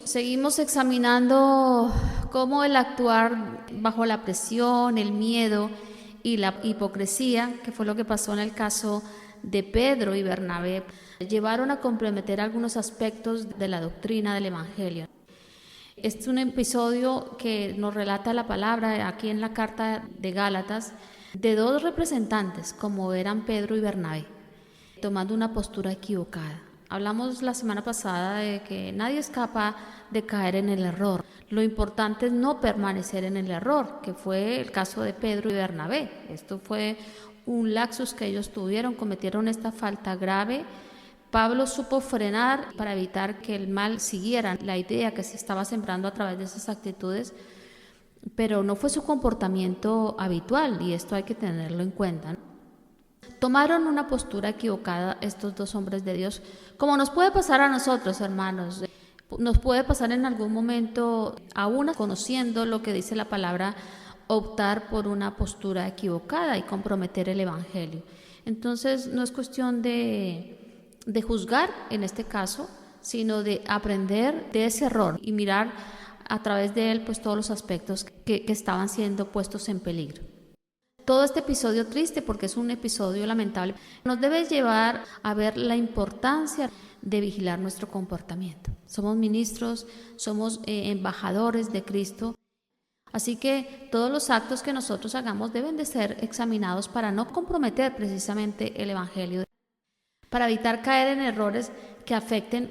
Seguimos examinando cómo el actuar bajo la presión, el miedo y la hipocresía, que fue lo que pasó en el caso de Pedro y Bernabé, llevaron a comprometer algunos aspectos de la doctrina del Evangelio. Este es un episodio que nos relata la palabra aquí en la carta de Gálatas de dos representantes, como eran Pedro y Bernabé, tomando una postura equivocada. Hablamos la semana pasada de que nadie es capaz de caer en el error. Lo importante es no permanecer en el error, que fue el caso de Pedro y Bernabé. Esto fue un lapsus que ellos tuvieron, cometieron esta falta grave. Pablo supo frenar para evitar que el mal siguiera la idea que se estaba sembrando a través de esas actitudes, pero no fue su comportamiento habitual y esto hay que tenerlo en cuenta. Tomaron una postura equivocada estos dos hombres de Dios, como nos puede pasar a nosotros, hermanos. Nos puede pasar en algún momento, aún conociendo lo que dice la palabra, optar por una postura equivocada y comprometer el Evangelio. Entonces no es cuestión de juzgar en este caso, sino de aprender de ese error y mirar a través de él pues todos los aspectos que estaban siendo puestos en peligro. Todo este episodio triste, porque es un episodio lamentable, nos debe llevar a ver la importancia de vigilar nuestro comportamiento. Somos ministros, somos embajadores de Cristo, así que todos los actos que nosotros hagamos deben de ser examinados para no comprometer precisamente el Evangelio, para evitar caer en errores que afecten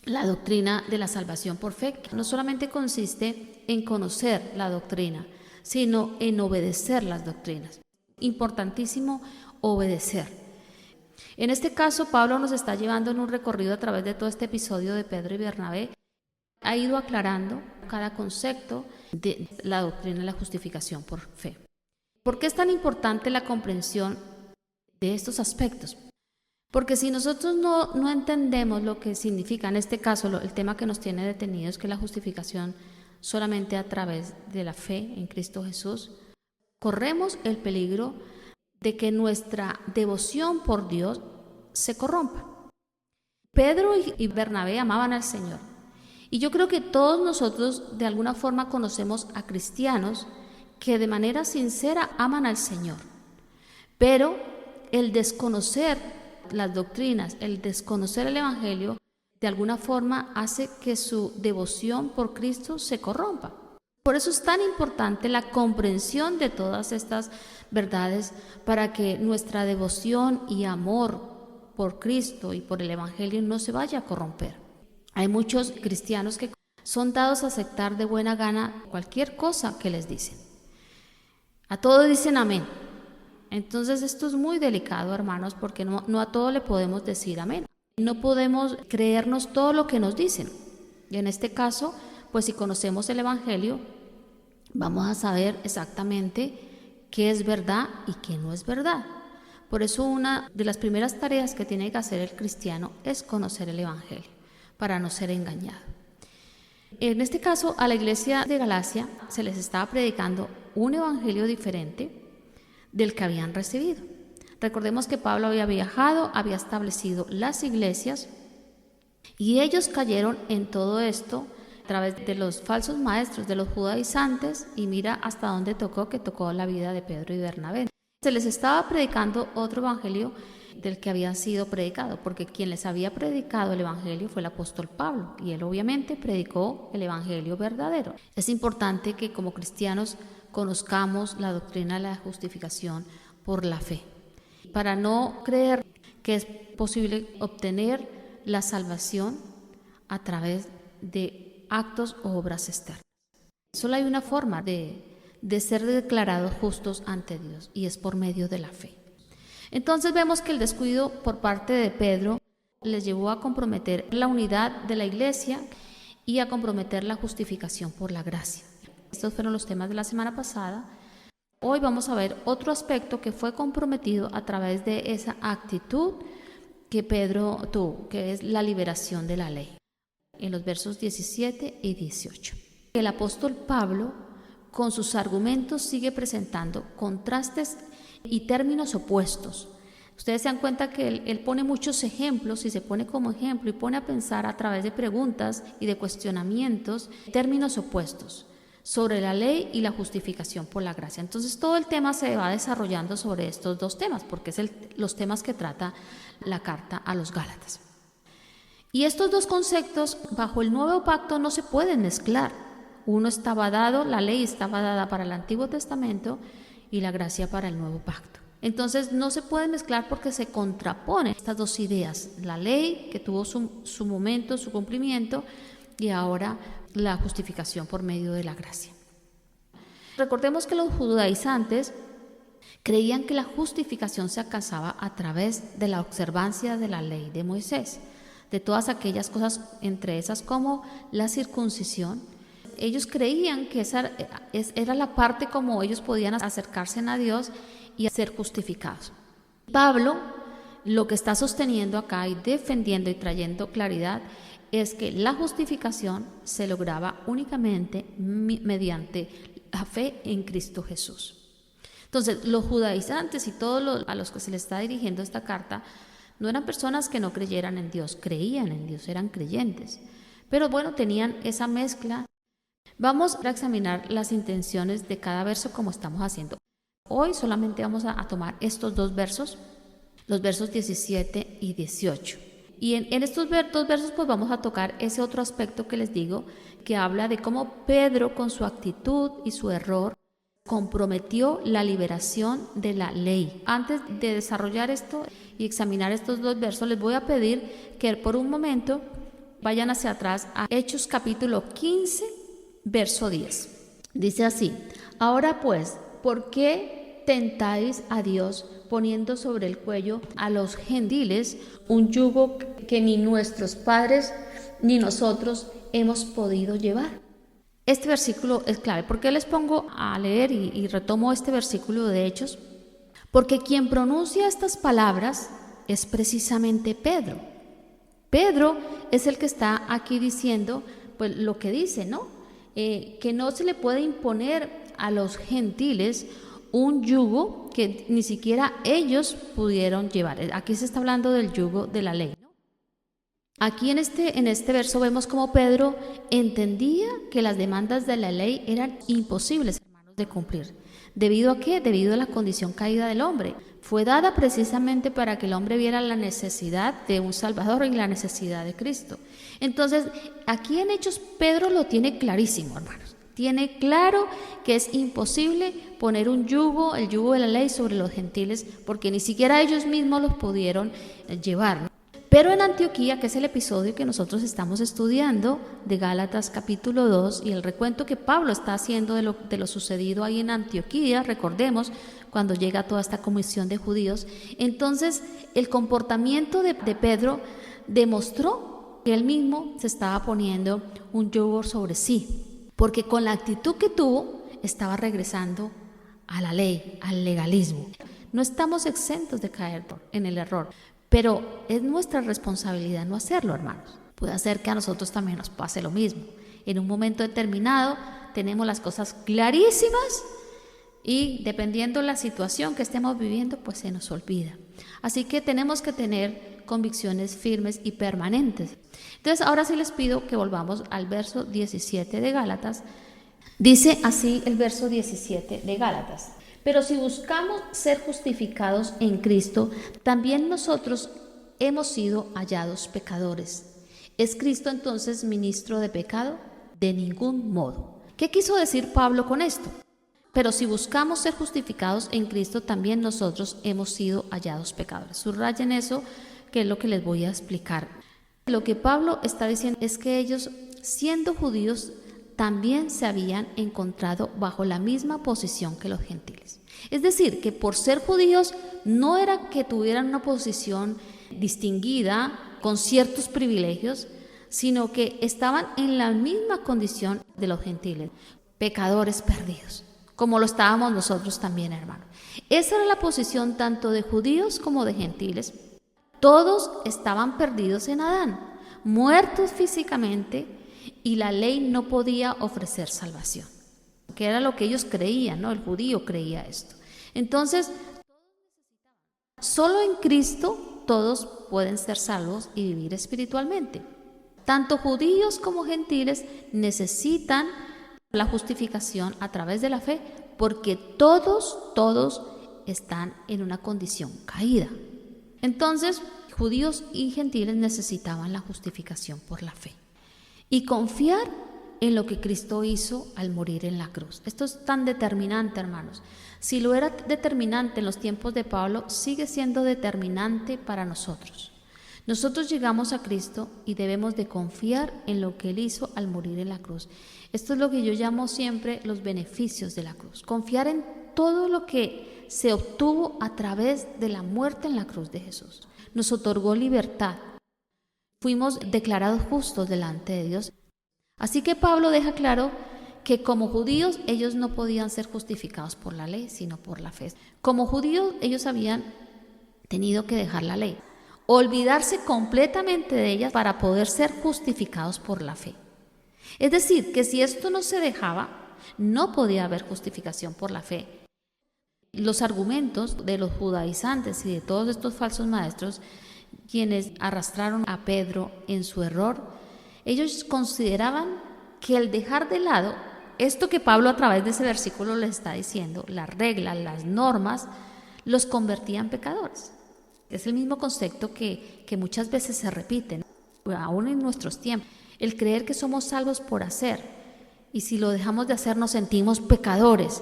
la doctrina de la salvación por fe. No solamente consiste en conocer la doctrina, sino en obedecer las doctrinas. Importantísimo obedecer. En este caso, Pablo nos está llevando en un recorrido a través de todo este episodio de Pedro y Bernabé. Ha ido aclarando cada concepto de la doctrina de la justificación por fe. ¿Por qué es tan importante la comprensión de estos aspectos? Porque si nosotros no entendemos lo que significa, en este caso, el tema que nos tiene detenidos, que es la justificación solamente a través de la fe en Cristo Jesús, corremos el peligro de que nuestra devoción por Dios se corrompa. Pedro y Bernabé amaban al Señor. Y yo creo que todos nosotros de alguna forma conocemos a cristianos que de manera sincera aman al Señor. Pero el desconocer las doctrinas, el desconocer el Evangelio, de alguna forma hace que su devoción por Cristo se corrompa. Por eso es tan importante la comprensión de todas estas verdades para que nuestra devoción y amor por Cristo y por el Evangelio no se vaya a corromper. Hay muchos cristianos que son dados a aceptar de buena gana cualquier cosa que les dicen. A todo dicen amén. Entonces esto es muy delicado, hermanos, porque no a todo le podemos decir amén. No podemos creernos todo lo que nos dicen. Y en este caso, pues si conocemos el Evangelio, vamos a saber exactamente qué es verdad y qué no es verdad. Por eso una de las primeras tareas que tiene que hacer el cristiano es conocer el Evangelio, para no ser engañado. En este caso, a la iglesia de Galacia se les estaba predicando un evangelio diferente del que habían recibido. Recordemos que Pablo había viajado, había establecido las iglesias y ellos cayeron en todo esto a través de los falsos maestros, de los judaizantes, y mira hasta dónde que tocó la vida de Pedro y Bernabé. Se les estaba predicando otro evangelio del que había sido predicado, porque quien les había predicado el evangelio fue el apóstol Pablo, y él obviamente predicó el evangelio verdadero. Es importante que como cristianos conozcamos la doctrina de la justificación por la fe, para no creer que es posible obtener la salvación a través de actos o obras externas. Solo hay una forma de ser declarados justos ante Dios, y es por medio de la fe. Entonces vemos que el descuido por parte de Pedro les llevó a comprometer la unidad de la iglesia y a comprometer la justificación por la gracia. Estos fueron los temas de la semana pasada. Hoy vamos a ver otro aspecto que fue comprometido a través de esa actitud que Pedro tuvo, que es la liberación de la ley, en los versos 17 y 18. El apóstol Pablo, con sus argumentos, sigue presentando contrastes y términos opuestos Ustedes se dan cuenta que él pone muchos ejemplos y se pone como ejemplo y pone a pensar a través de preguntas y de cuestionamientos términos opuestos sobre la ley y la justificación por la gracia. Entonces todo el tema se va desarrollando sobre estos dos temas, porque es los temas que trata la carta a los Gálatas. Y estos dos conceptos bajo el nuevo pacto no se pueden mezclar. Uno estaba dado, la ley estaba dada para el Antiguo Testamento y la gracia para el nuevo pacto. Entonces no se pueden mezclar porque se contraponen estas dos ideas, la ley que tuvo su momento, su cumplimiento, y ahora la justificación por medio de la gracia. Recordemos que los judaizantes creían que la justificación se alcanzaba a través de la observancia de la ley de Moisés, de todas aquellas cosas, entre esas como la circuncisión. Ellos creían que esa era la parte como ellos podían acercarse a Dios y ser justificados. Pablo lo que está sosteniendo acá y defendiendo y trayendo claridad es que la justificación se lograba únicamente mediante la fe en Cristo Jesús. Entonces, los judaizantes y todos a los que se les está dirigiendo esta carta no eran personas que no creyeran en Dios, creían en Dios, eran creyentes. Pero bueno, tenían esa mezcla. Vamos a examinar las intenciones de cada verso como estamos haciendo. Hoy solamente vamos a tomar estos dos versos, los versos 17 y 18. Y en estos dos versos pues vamos a tocar ese otro aspecto que les digo, que habla de cómo Pedro con su actitud y su error comprometió la liberación de la ley. Antes de desarrollar esto y examinar estos dos versos, les voy a pedir que por un momento vayan hacia atrás a Hechos capítulo 15, verso 10. Dice así: ahora pues, ¿por qué tentáis a Dios poniendo sobre el cuello a los gentiles un yugo que ni nuestros padres ni nosotros hemos podido llevar? Este versículo es clave. ¿Por qué les pongo a leer y retomo este versículo de Hechos? Porque quien pronuncia estas palabras es precisamente Pedro. Pedro es el que está aquí diciendo pues lo que dice, ¿no? Que no se le puede imponer a los gentiles un yugo que ni siquiera ellos pudieron llevar. Aquí se está hablando del yugo de la ley, ¿no? Aquí en este verso vemos cómo Pedro entendía que las demandas de la ley eran imposibles, hermanos, de cumplir. ¿Debido a qué? Debido a la condición caída del hombre. Fue dada precisamente para que el hombre viera la necesidad de un Salvador y la necesidad de Cristo. Entonces, aquí en Hechos Pedro lo tiene clarísimo, hermanos. Tiene claro que es imposible poner un yugo, el yugo de la ley sobre los gentiles, porque ni siquiera ellos mismos los pudieron llevar, ¿no? Pero en Antioquía, que es el episodio que nosotros estamos estudiando de Gálatas capítulo 2 y el recuento que Pablo está haciendo de lo sucedido ahí en Antioquía, recordemos cuando llega toda esta comisión de judíos, entonces el comportamiento de Pedro demostró que él mismo se estaba poniendo un yugo sobre sí, porque con la actitud que tuvo estaba regresando a la ley, al legalismo. No estamos exentos de caer en el error, pero es nuestra responsabilidad no hacerlo, hermanos. Puede ser que a nosotros también nos pase lo mismo. En un momento determinado tenemos las cosas clarísimas y dependiendo de la situación que estemos viviendo, pues se nos olvida. Así que tenemos que tener convicciones firmes y permanentes. Entonces, ahora sí les pido que volvamos al verso 17 de Gálatas. Dice así el verso 17 de Gálatas: pero si buscamos ser justificados en Cristo, también nosotros hemos sido hallados pecadores. ¿Es Cristo entonces ministro de pecado? De ningún modo. ¿Qué quiso decir Pablo con esto? Pero si buscamos ser justificados en Cristo, también nosotros hemos sido hallados pecadores. Subrayen eso, que es lo que les voy a explicar. Lo que Pablo está diciendo es que ellos, siendo judíos, también se habían encontrado bajo la misma posición que los gentiles. Es decir, que por ser judíos no era que tuvieran una posición distinguida con ciertos privilegios, sino que estaban en la misma condición de los gentiles, pecadores perdidos, como lo estábamos nosotros también, hermanos. Esa era la posición tanto de judíos como de gentiles. Todos estaban perdidos en Adán, muertos físicamente, y la ley no podía ofrecer salvación, que era lo que ellos creían, ¿no? El judío creía esto. Entonces, Solo en Cristo todos pueden ser salvos y vivir espiritualmente. Tanto judíos como gentiles necesitan la justificación a través de la fe, porque todos están en una condición caída. Entonces, judíos y gentiles necesitaban la justificación por la fe y confiar en lo que Cristo hizo al morir en la cruz. Esto es tan determinante, hermanos. Si lo era determinante en los tiempos de Pablo, sigue siendo determinante para nosotros. Nosotros llegamos a Cristo y debemos de confiar en lo que Él hizo al morir en la cruz. Esto es lo que yo llamo siempre los beneficios de la cruz. Confiar en todo lo que se obtuvo a través de la muerte en la cruz de Jesús. Nos otorgó libertad. Fuimos declarados justos delante de Dios. Así que Pablo deja claro que como judíos ellos no podían ser justificados por la ley, sino por la fe. Como judíos ellos habían tenido que dejar la ley, olvidarse completamente de ella para poder ser justificados por la fe. Es decir, que si esto no se dejaba, no podía haber justificación por la fe. Los argumentos de los judaizantes y de todos estos falsos maestros, quienes arrastraron a Pedro en su error, ellos consideraban que el dejar de lado esto que Pablo a través de ese versículo les está diciendo, las reglas, las normas, los convertía en pecadores. Es el mismo concepto que muchas veces se repite, aún en nuestros tiempos, el creer que somos salvos por hacer, y si lo dejamos de hacer nos sentimos pecadores,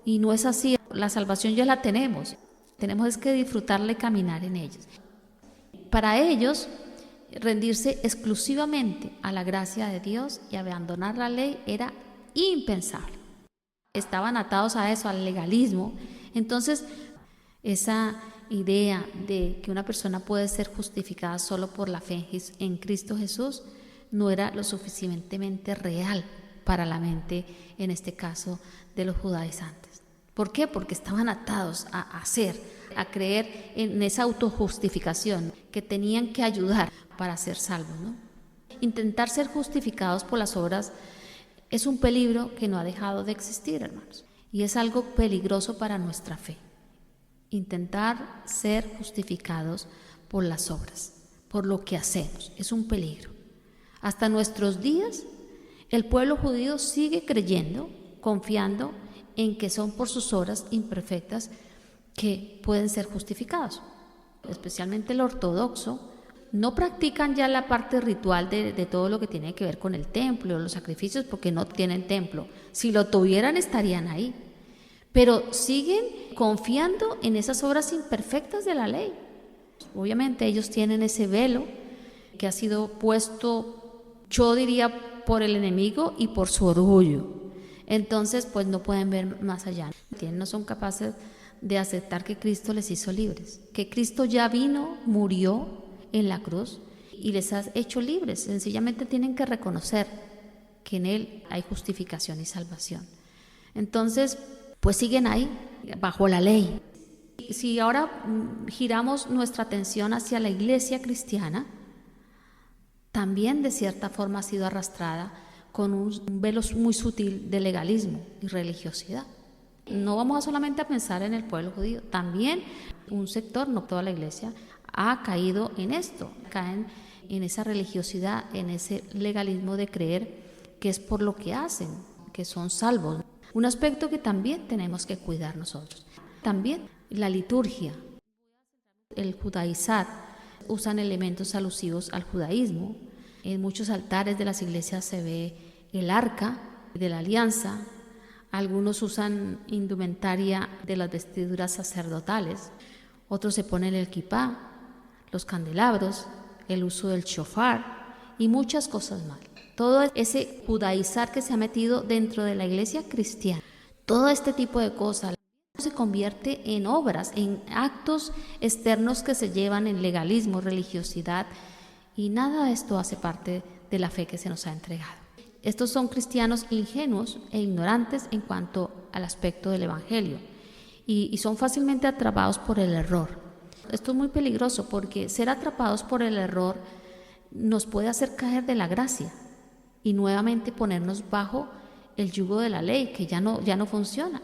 y no es así. La salvación ya la tenemos es que disfrutarla y caminar en ellos. Para ellos, rendirse exclusivamente a la gracia de Dios y abandonar la ley era impensable. Estaban atados a eso, al legalismo. Entonces, esa idea de que una persona puede ser justificada solo por la fe en Cristo Jesús no era lo suficientemente real para la mente, en este caso, de los judaizantes. ¿Por qué? Porque estaban atados a creer en esa autojustificación, que tenían que ayudar para ser salvos, ¿no? Intentar ser justificados por las obras es un peligro que no ha dejado de existir, hermanos, y es algo peligroso para nuestra fe. Intentar ser justificados por las obras, por lo que hacemos, es un peligro. Hasta nuestros días, el pueblo judío sigue creyendo, confiando en que son por sus obras imperfectas que pueden ser justificados. Especialmente el ortodoxo, no practican ya la parte ritual de todo lo que tiene que ver con el templo, los sacrificios, porque no tienen templo. Si lo tuvieran, estarían ahí. Pero siguen confiando en esas obras imperfectas de la ley. Obviamente ellos tienen ese velo que ha sido puesto, yo diría, por el enemigo y por su orgullo. Entonces, pues no pueden ver más allá. No son capaces de aceptar que Cristo les hizo libres, que Cristo ya vino, murió en la cruz y les ha hecho libres. Sencillamente tienen que reconocer que en Él hay justificación y salvación. Entonces, pues siguen ahí, bajo la ley. Si ahora giramos nuestra atención hacia la iglesia cristiana, también de cierta forma ha sido arrastrada con un velo muy sutil de legalismo y religiosidad. No vamos a solamente a pensar en el pueblo judío, también un sector, no toda la iglesia, ha caído en esto, caen en esa religiosidad, en ese legalismo de creer que es por lo que hacen, que son salvos. Un aspecto que también tenemos que cuidar nosotros. También la liturgia, el judaizar, usan elementos alusivos al judaísmo. En muchos altares de las iglesias se ve el arca de la alianza. Algunos usan indumentaria de las vestiduras sacerdotales. Otros se ponen el kipá, los candelabros, el uso del shofar y muchas cosas más. Todo ese judaizar que se ha metido dentro de la iglesia cristiana, todo este tipo de cosas se convierte en obras, en actos externos que se llevan en legalismo, religiosidad, y nada de esto hace parte de la fe que se nos ha entregado. Estos son cristianos ingenuos e ignorantes en cuanto al aspecto del evangelio y son fácilmente atrapados por el error. Esto es muy peligroso porque ser atrapados por el error nos puede hacer caer de la gracia y nuevamente ponernos bajo el yugo de la ley, que ya no funciona.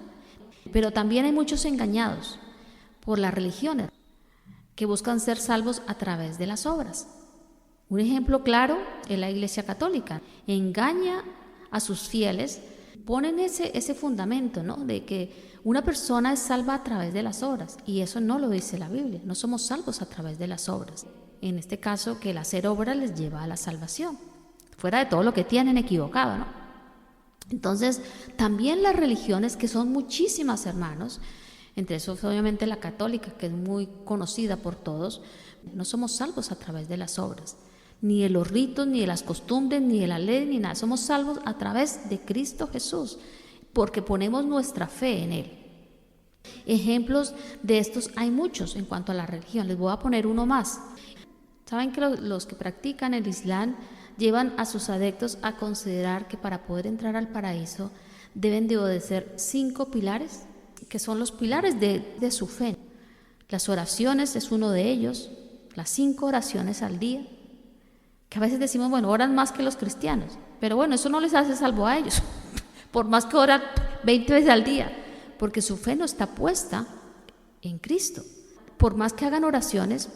Pero también hay muchos engañados por las religiones. que buscan ser salvos a través de las obras. Un ejemplo claro es la Iglesia Católica. Engaña a sus fieles, ponen ese fundamento, ¿no?, de que una persona es salva a través de las obras, y eso no lo dice la Biblia. No somos salvos a través de las obras. En este caso, que el hacer obras les lleva a la salvación, fuera de todo lo que tienen equivocado, ¿no? Entonces, también las religiones, que son muchísimas, hermanos, entre esos obviamente la católica, que es muy conocida por todos, no somos salvos a través de las obras, ni de los ritos, ni de las costumbres, ni de la ley, ni nada. Somos salvos a través de Cristo Jesús, porque ponemos nuestra fe en Él. Ejemplos de estos hay muchos en cuanto a la religión. Les voy a poner uno más. Saben que los que practican el Islam llevan a sus adeptos a considerar que para poder entrar al paraíso deben de obedecer 5 pilares, que son los pilares de su fe. Las oraciones es uno de ellos, las 5 oraciones al día, que a veces decimos, bueno, oran más que los cristianos, pero bueno, eso no les hace salvo a ellos, por más que oran 20 veces al día, porque su fe no está puesta en Cristo. Por más que hagan oraciones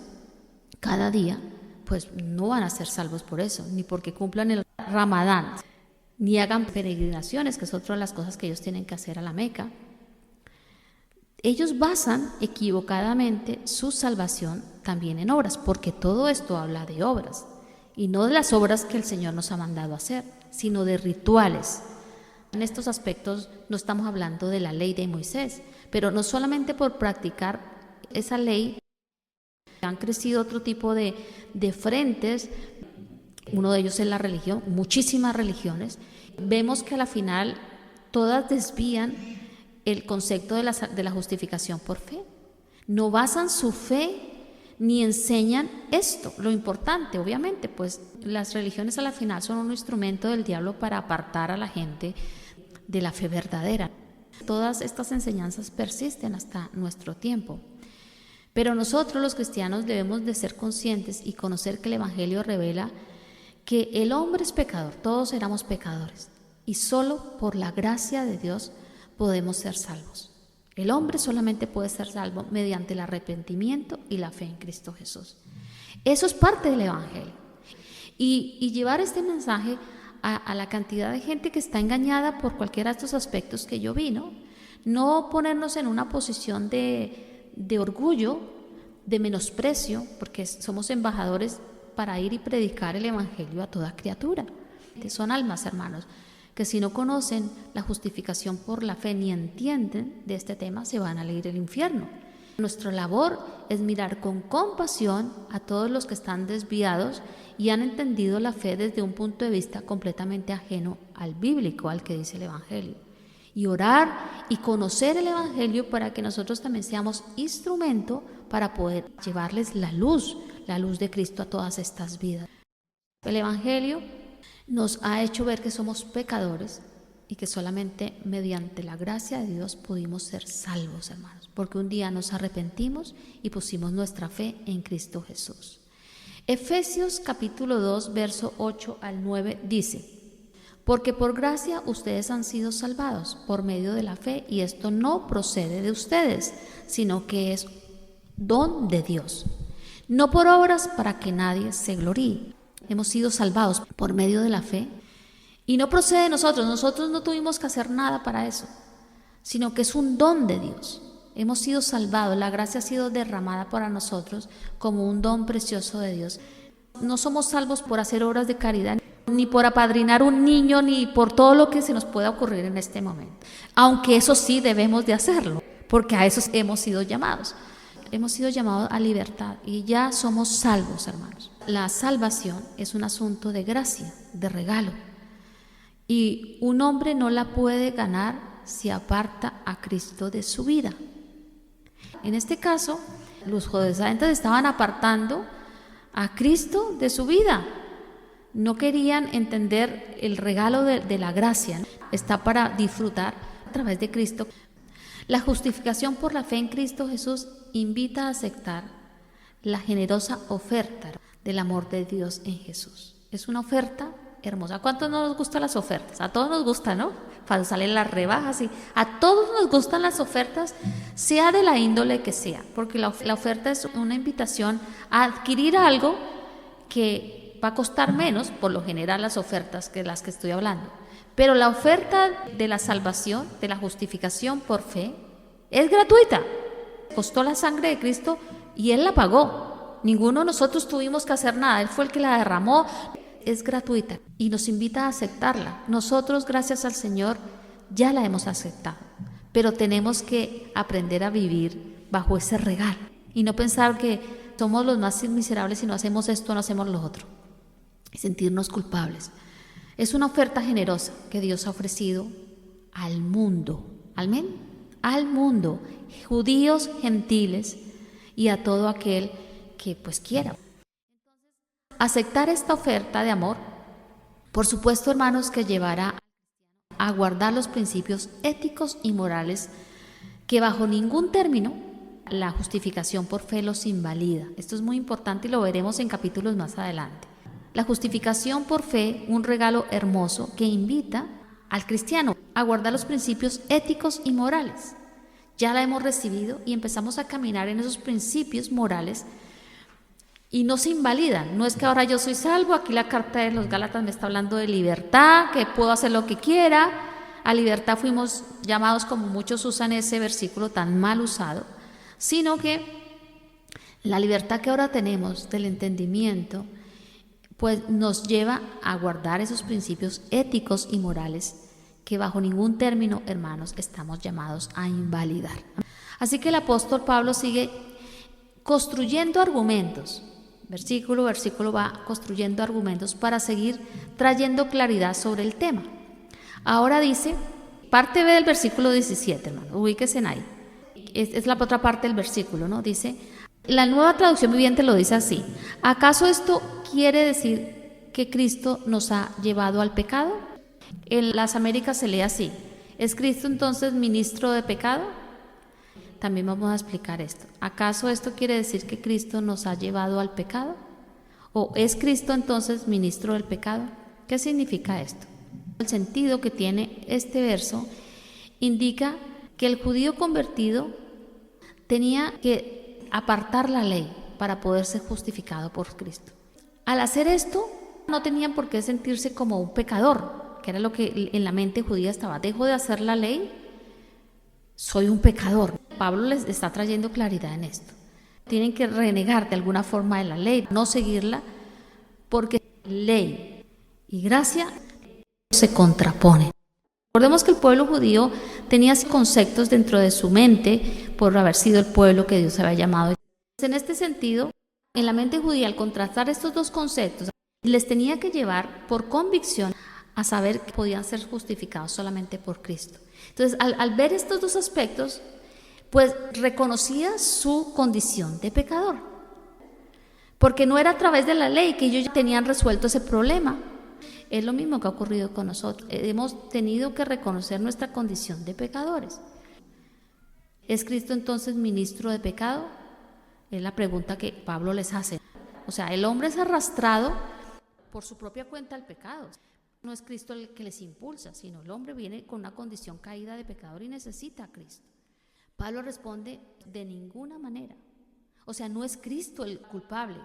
cada día, pues no van a ser salvos por eso, ni porque cumplan el Ramadán, ni hagan peregrinaciones, que es otra de las cosas que ellos tienen que hacer a la Meca. Ellos basan equivocadamente su salvación también en obras, porque todo esto habla de obras, y no de las obras que el Señor nos ha mandado hacer, sino de rituales. En estos aspectos no estamos hablando de la ley de Moisés, pero no solamente por practicar esa ley, han crecido otro tipo de frentes. Uno de ellos es la religión, muchísimas religiones. Vemos que a la final todas desvían el concepto de la justificación por fe. No basan su fe ni enseñan esto. Lo importante, obviamente, pues las religiones a la final son un instrumento del diablo para apartar a la gente de la fe verdadera. Todas estas enseñanzas persisten hasta nuestro tiempo. Pero nosotros los cristianos debemos de ser conscientes y conocer que el Evangelio revela que el hombre es pecador, todos éramos pecadores, y solo por la gracia de Dios podemos ser salvos. El hombre solamente puede ser salvo mediante el arrepentimiento y la fe en Cristo Jesús. Eso es parte del Evangelio. Y llevar este mensaje a la cantidad de gente que está engañada por cualquiera de estos aspectos que yo vi, ¿no? No ponernos en una posición de orgullo, de menosprecio, porque somos embajadores para ir y predicar el Evangelio a toda criatura. Son almas, hermanos, que si no conocen la justificación por la fe ni entienden de este tema, se van a ir al infierno. Nuestra labor es mirar con compasión a todos los que están desviados y han entendido la fe desde un punto de vista completamente ajeno al bíblico, al que dice el Evangelio. Y orar y conocer el Evangelio para que nosotros también seamos instrumento para poder llevarles la luz de Cristo a todas estas vidas. El Evangelio nos ha hecho ver que somos pecadores y que solamente mediante la gracia de Dios pudimos ser salvos, hermanos, porque un día nos arrepentimos y pusimos nuestra fe en Cristo Jesús. Efesios capítulo 2, verso 8 al 9 dice: porque por gracia ustedes han sido salvados por medio de la fe, y esto no procede de ustedes, sino que es don de Dios, no por obras para que nadie se gloríe. Hemos sido salvados por medio de la fe y no procede de nosotros no tuvimos que hacer nada para eso, sino que es un don de Dios. Hemos sido salvados, la gracia ha sido derramada para nosotros como un don precioso de Dios. No somos salvos por hacer obras de caridad, ni por apadrinar un niño, ni por todo lo que se nos pueda ocurrir en este momento. Aunque eso sí debemos de hacerlo, porque a eso hemos sido llamados. Hemos sido llamados a libertad y ya somos salvos, hermanos. La salvación es un asunto de gracia, de regalo. Y un hombre no la puede ganar si aparta a Cristo de su vida. En este caso, los judaizantes estaban apartando a Cristo de su vida. No querían entender el regalo de la gracia, ¿no? Está para disfrutar a través de Cristo. La justificación por la fe en Cristo Jesús invita a aceptar la generosa oferta del amor de Dios en Jesús. Es una oferta hermosa. ¿A cuántos no nos gustan las ofertas? A todos nos gusta, ¿no? cuando salen las rebajas, y a todos nos gustan las ofertas, sea de la índole que sea, porque la oferta es una invitación a adquirir algo que va a costar menos, por lo general las ofertas que las que estoy hablando. Pero la oferta de la salvación, de la justificación por fe, es gratuita. Costó la sangre de Cristo y Él la pagó. Ninguno de nosotros tuvimos que hacer nada, Él fue el que la derramó. Es gratuita y nos invita a aceptarla. Nosotros, gracias al Señor, ya la hemos aceptado, pero tenemos que aprender a vivir bajo ese regalo y no pensar que somos los más miserables si no hacemos esto, no hacemos lo otro, y sentirnos culpables. Es una oferta generosa que Dios ha ofrecido al mundo, amén, al mundo, judíos, gentiles y a todo aquel que pues quiera. Aceptar esta oferta de amor, por supuesto, hermanos, que llevará a guardar los principios éticos y morales que bajo ningún término la justificación por fe los invalida. Esto es muy importante y lo veremos en capítulos más adelante. La justificación por fe, un regalo hermoso que invita al cristiano a guardar los principios éticos y morales. Ya la hemos recibido y empezamos a caminar en esos principios morales y no se invalidan. No es que ahora yo soy salvo, aquí la carta de los Gálatas me está hablando de libertad, que puedo hacer lo que quiera. A libertad fuimos llamados, como muchos usan ese versículo tan mal usado, sino que la libertad que ahora tenemos del entendimiento, pues nos lleva a guardar esos principios éticos y morales que bajo ningún término, hermanos, estamos llamados a invalidar. Así que el apóstol Pablo sigue construyendo argumentos. Versículo a versículo va construyendo argumentos para seguir trayendo claridad sobre el tema. Ahora dice, parte B del versículo 17, hermano, ubíquense ahí. Es la otra parte del versículo, ¿no? Dice, la Nueva Traducción Viviente lo dice así: ¿acaso esto quiere decir que Cristo nos ha llevado al pecado? En las Américas se lee así: ¿es Cristo entonces ministro de pecado? También vamos a explicar esto. ¿Acaso esto quiere decir que Cristo nos ha llevado al pecado? ¿O es Cristo entonces ministro del pecado? ¿Qué significa esto? El sentido que tiene este verso indica que el judío convertido tenía que apartar la ley para poder ser justificado por Cristo. Al hacer esto, no tenían por qué sentirse como un pecador, que era lo que en la mente judía estaba. Dejo de hacer la ley, soy un pecador. Pablo les está trayendo claridad en esto. Tienen que renegar de alguna forma de la ley, no seguirla, porque ley y gracia se contraponen. Recordemos que el pueblo judío tenía conceptos dentro de su mente por haber sido el pueblo que Dios había llamado. En este sentido, en la mente judía, al contrastar estos dos conceptos, les tenía que llevar por convicción a saber que podían ser justificados solamente por Cristo. Entonces, al ver estos dos aspectos, pues reconocía su condición de pecador, porque no era a través de la ley que ellos ya tenían resuelto ese problema. Es lo mismo que ha ocurrido con nosotros. Hemos tenido que reconocer nuestra condición de pecadores. ¿Es Cristo entonces ministro de pecado? Es la pregunta que Pablo les hace. O sea, el hombre es arrastrado por su propia cuenta al pecado. No es Cristo el que les impulsa, sino el hombre viene con una condición caída de pecador y necesita a Cristo. Pablo responde: de ninguna manera. O sea, no es Cristo el culpable,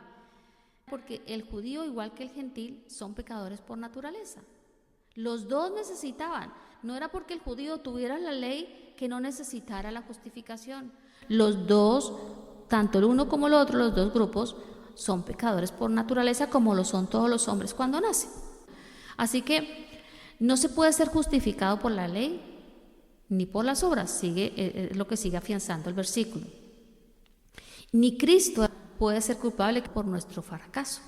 porque el judío, igual que el gentil, son pecadores por naturaleza. Los dos necesitaban. No era porque el judío tuviera la ley que no necesitara la justificación. Los dos, tanto el uno como el otro, los dos grupos, son pecadores por naturaleza, como lo son todos los hombres cuando nacen. Así que no se puede ser justificado por la ley ni por las obras, sigue lo que sigue afianzando el versículo. Ni Cristo puede ser culpable por nuestro fracaso,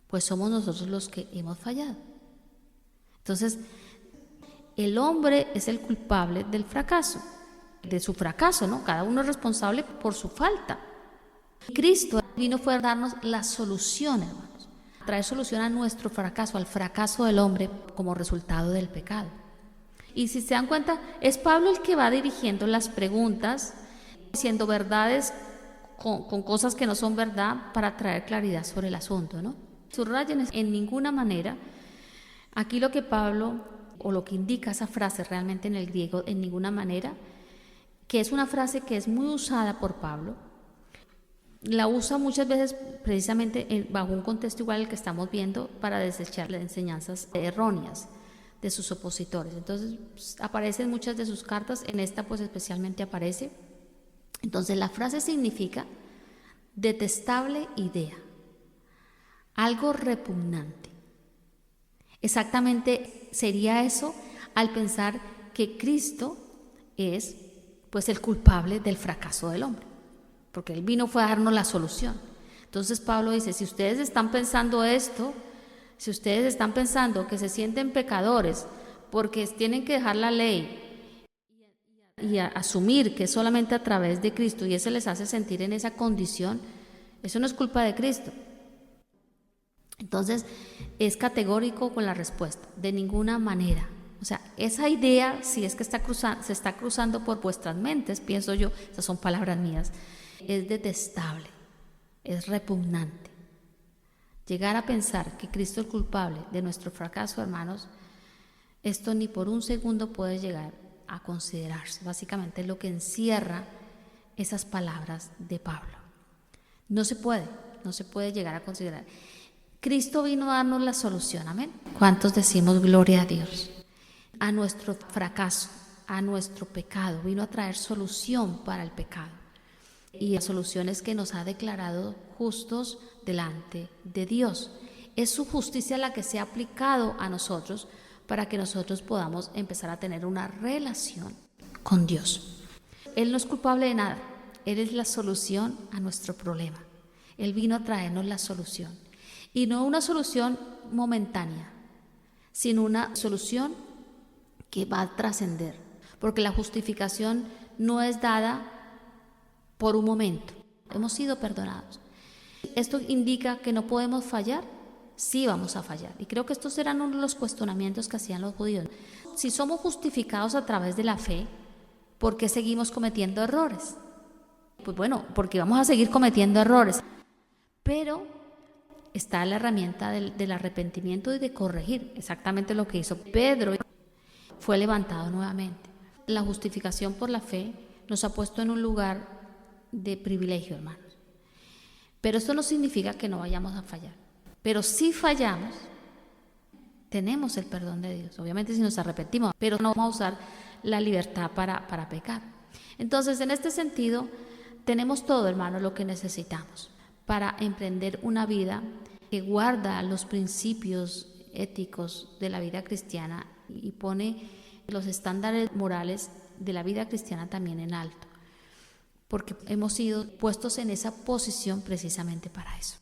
pues somos nosotros los que hemos fallado. Entonces, el hombre es el culpable del fracaso, de su fracaso, ¿no? Cada uno es responsable por su falta. Cristo vino fue a darnos la solución, hermanos, traer solución a nuestro fracaso, al fracaso del hombre como resultado del pecado. Y si se dan cuenta, es Pablo el que va dirigiendo las preguntas, diciendo verdades con cosas que no son verdad para traer claridad sobre el asunto, ¿no? Subrayen: en ninguna manera. Aquí lo que Pablo o lo que indica esa frase realmente en el griego en ninguna manera, que es una frase que es muy usada por Pablo. La usa muchas veces precisamente bajo un contexto igual al que estamos viendo para desechar las enseñanzas erróneas de sus opositores. Entonces aparece en muchas de sus cartas, en esta pues especialmente aparece. Entonces la frase significa detestable idea, algo repugnante. Exactamente sería eso al pensar que Cristo es pues el culpable del fracaso del hombre, porque Él vino fue a darnos la solución. Entonces Pablo dice, si ustedes están pensando esto, si ustedes están pensando que se sienten pecadores porque tienen que dejar la ley y asumir que es solamente a través de Cristo y eso les hace sentir en esa condición, eso no es culpa de Cristo. Entonces es categórico con la respuesta, de ninguna manera. O sea, esa idea, si es que se está cruzando por vuestras mentes, pienso yo, esas son palabras mías, es detestable, es repugnante. Llegar a pensar que Cristo es culpable de nuestro fracaso, hermanos, esto ni por un segundo puede llegar a considerarse. Básicamente es lo que encierra esas palabras de Pablo. No se puede llegar a considerar. Cristo vino a darnos la solución, amén. ¿Cuántos decimos gloria a Dios? A nuestro fracaso, a nuestro pecado, vino a traer solución para el pecado. Y la solución es que nos ha declarado justos delante de Dios. Es su justicia la que se ha aplicado a nosotros para que nosotros podamos empezar a tener una relación con Dios. Él no es culpable de nada, Él es la solución a nuestro problema. Él vino a traernos la solución. Y no una solución momentánea, sino una solución que va a trascender. Porque la justificación no es dada por un momento. Hemos sido perdonados. ¿Esto indica que no podemos fallar? Sí vamos a fallar. Y creo que estos eran uno de los cuestionamientos que hacían los judíos. Si somos justificados a través de la fe, ¿por qué seguimos cometiendo errores? Pues bueno, porque vamos a seguir cometiendo errores. Pero está la herramienta del arrepentimiento y de corregir. Exactamente lo que hizo Pedro. Fue levantado nuevamente. La justificación por la fe nos ha puesto en un lugar de privilegio, hermanos. Pero esto no significa que no vayamos a fallar. Pero si fallamos, tenemos el perdón de Dios. Obviamente si nos arrepentimos, pero no vamos a usar la libertad para pecar. Entonces, en este sentido, tenemos todo, hermano, lo que necesitamos para emprender una vida que guarda los principios éticos de la vida cristiana y pone los estándares morales de la vida cristiana también en alto, porque hemos sido puestos en esa posición precisamente para eso.